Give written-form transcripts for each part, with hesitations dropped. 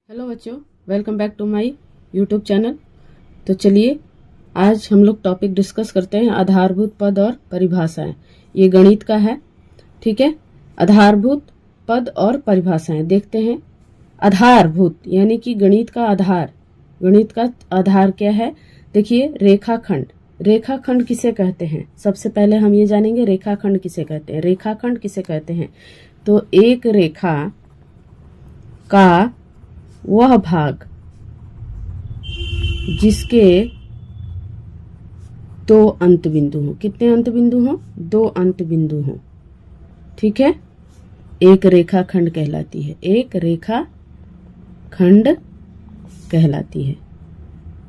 Hello बच्चों, welcome back to my YouTube channel. तो चलिए आज हम लोग टॉपिक डिस्कस करते हैं आधारभूत पद और परिभाषाएं। ये गणित का है, ठीक है। आधारभूत पद और परिभाषाएं देखते हैं। आधारभूत यानी कि गणित का आधार। गणित का आधार क्या है? देखिए, रेखाखंड। रेखाखंड किसे कहते हैं? सबसे पहले हम ये जानेंगे रेखाखंड किसे कहते हैं। रेखाखंड किसे कहते हैं? तो एक रेखा का वह भाग जिसके दो अंत बिंदु हों। कितने अंत बिंदु हों? दो अंत बिंदु हों, ठीक है। एक रेखाखंड कहलाती है। एक रेखाखंड कहलाती है,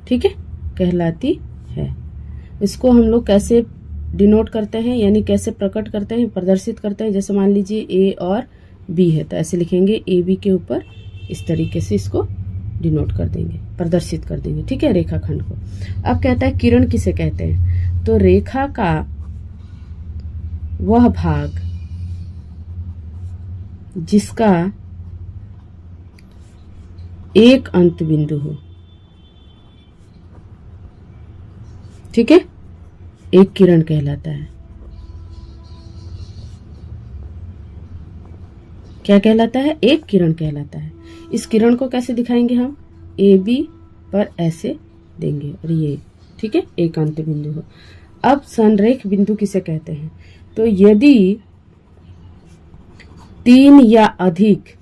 ठीक है, कहलाती है। इसको हम लोग कैसे डिनोट करते हैं, यानी कैसे प्रकट करते हैं, प्रदर्शित करते हैं? जैसे मान लीजिए ए और बी है तो ऐसे लिखेंगे ए बी के ऊपर, इस तरीके से इसको डिनोट कर देंगे, प्रदर्शित कर देंगे, ठीक है, रेखाखंड को। अब कहता है किरण किसे कहते हैं? तो रेखा का वह भाग जिसका एक अंत बिंदु हो, ठीक है, एक किरण कहलाता है। क्या कहलाता है? एक किरण कहलाता है। इस किरण को कैसे दिखाएंगे हम? ए बी पर ऐसे देंगे और ये, ठीक है, एक अंत बिंदु हो। अब संरेख बिंदु किसे कहते हैं? तो यदि तीन या अधिक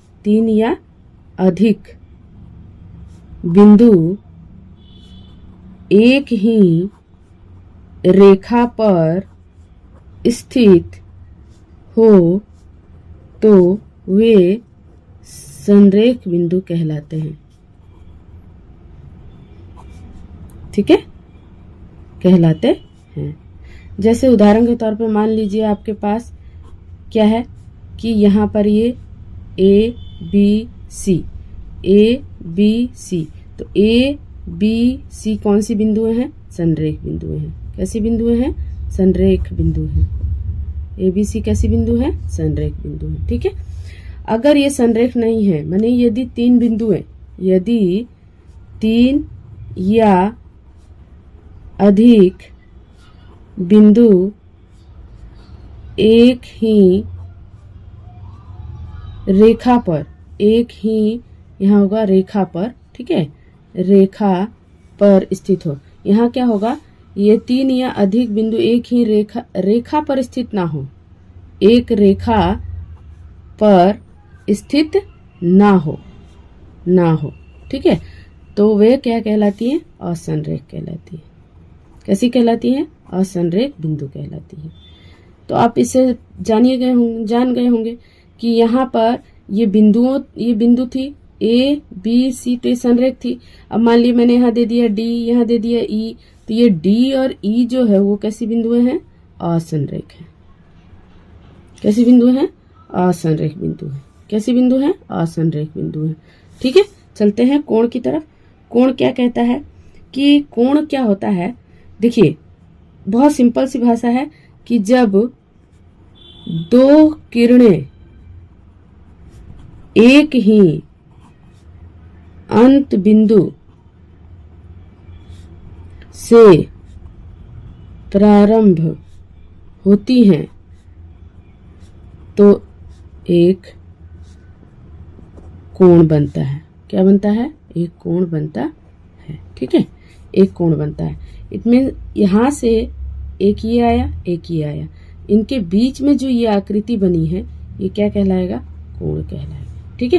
बिंदु एक ही रेखा पर स्थित हो तो वे संरेख बिंदु कहलाते हैं, ठीक है, कहलाते हैं। जैसे उदाहरण के तौर पर मान लीजिए आपके पास क्या है कि यहाँ पर ये ए बी सी, तो ए बी सी कौन सी बिंदुएं हैं? संरेख बिंदुएं हैं। कैसी बिंदुएं हैं? संरेख बिंदु हैं। ए बी सी कैसी बिंदु है? संरेख बिंदु है, ठीक है। अगर ये संरेख नहीं है, माने यदि तीन या अधिक बिंदु एक ही रेखा पर, यहाँ होगा रेखा पर, ठीक है, रेखा पर स्थित हो। यहाँ क्या होगा? ये तीन या अधिक बिंदु एक ही रेखा पर स्थित ना हो, एक रेखा पर स्थित ना हो, ठीक है, तो वे क्या कहलाती हैं? असंरेख कहलाती है। कैसी कहलाती है? असंरेख बिंदु कहलाती है। तो आप इसे जान गए होंगे कि यहाँ पर ये बिंदु थी ए बी सी, तो ये संरेख थी। अब मान लीजिए मैंने यहाँ दे दिया डी, यहाँ दे दिया ई, तो ये डी और ई जो है वो कैसी बिंदुएं हैं? असंरेख है। कैसी बिंदु हैं? असंरेख बिंदु है। कैसी बिंदु है? असंरेख बिंदु है, ठीक है। चलते हैं कोण की तरफ। कोण क्या कहता है कि कोण क्या होता है? देखिए, बहुत सिंपल सी भाषा है कि जब दो किरणें एक ही अंत बिंदु से प्रारंभ होती हैं तो एक कोण बनता है। क्या बनता है? एक कोण बनता है, ठीक है, एक कोण बनता है। इसमें यहाँ से एक ये आया, एक ये आया, इनके बीच में जो ये आकृति बनी है ये क्या कहलाएगा? कोण कहलाएगा, ठीक है।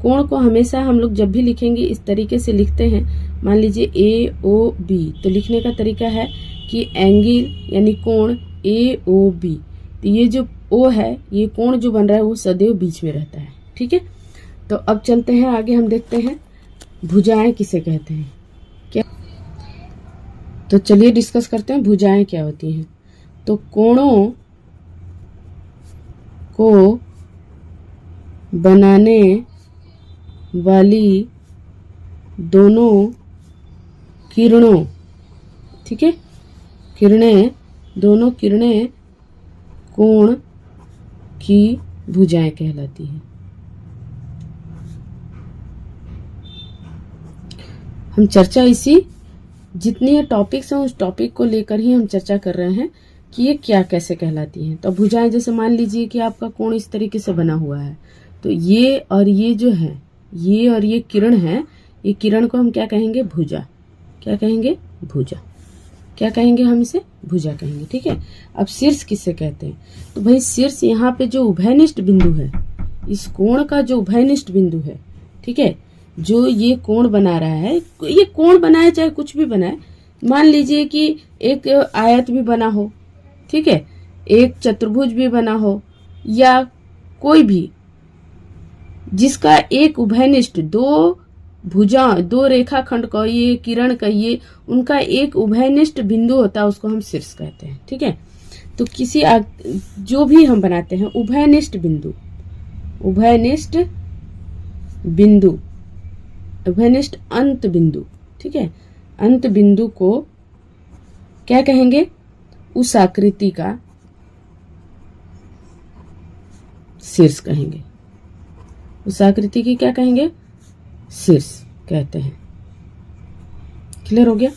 कोण को हमेशा हम लोग जब भी लिखेंगे इस तरीके से लिखते हैं। मान लीजिए ए ओ बी, तो लिखने का तरीका है कि एंगल यानी कोण ए ओ बी, तो ये जो ओ है, ये कोण जो बन रहा है वो सदैव बीच में रहता है, ठीक है। तो अब चलते हैं आगे, हम देखते हैं भुजाएं किसे कहते हैं। क्या? तो चलिए डिस्कस करते हैं भुजाएं क्या होती हैं। तो कोणों को बनाने वाली दोनों किरणों, ठीक है, दोनों किरणें कोण की भुजाएं कहलाती हैं। हम चर्चा इसी जितनी टॉपिक्स हैं उस टॉपिक को लेकर ही हम चर्चा कर रहे हैं कि ये क्या कैसे कहलाती हैं। तो भुजाएं, जैसे मान लीजिए कि आपका कोण इस तरीके से बना हुआ है, तो ये और ये जो है, ये और ये किरण है, ये किरण को हम क्या कहेंगे? भुजा। क्या कहेंगे? भुजा। क्या कहेंगे हम इसे? भुजा कहेंगे। ठीक है। अब शीर्ष किससे कहते हैं? तो भाई शीर्ष यहाँ पे जो उभयनिष्ठ बिंदु है, इस कोण का जो उभयनिष्ठ बिंदु है, ठीक है, जो ये कोण बना रहा है, ये कोण बनाए चाहे कुछ भी बनाए, मान लीजिए कि एक आयत भी बना हो, ठीक है, एक चतुर्भुज भी बना हो, या कोई भी जिसका एक उभयनिष्ठ दो भुजा, दो रेखाखंड कहिए, किरण कहिए, उनका एक उभयनिष्ठ बिंदु होता है, उसको हम शीर्ष कहते हैं। ठीक है। तो किसी जो भी हम बनाते हैं उभयनिष्ठ बिंदु, उभयनिष्ठ बिंदु, उभयनिष्ठ अंत बिंदु, ठीक है, अंत बिंदु को क्या कहेंगे? उस आकृति का शीर्ष कहेंगे। उस आकृति की क्या कहेंगे? शीर्ष कहते हैं। क्लियर हो गया?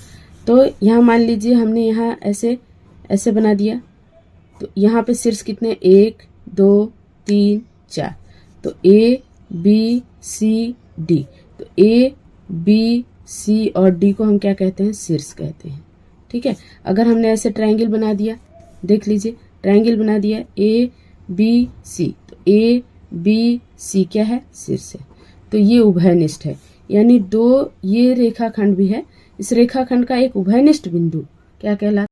तो यहां मान लीजिए हमने यहां ऐसे ऐसे बना दिया, तो यहां पे शीर्ष कितने? 1 2 3 4। तो ए बी सी डी, तो ए बी सी और डी को हम क्या कहते हैं? शीर्ष कहते हैं। ठीक है। अगर हमने ऐसे ट्रायंगल बना दिया, देख लीजिए, ट्रायंगल बना दिया ए बी सी, तो ए बी सी क्या है? शीर्ष है। तो ये उभयनिष्ठ है, यानी दो ये रेखाखंड भी है, इस रेखाखंड का एक उभयनिष्ठ बिंदु क्या कहलाता है?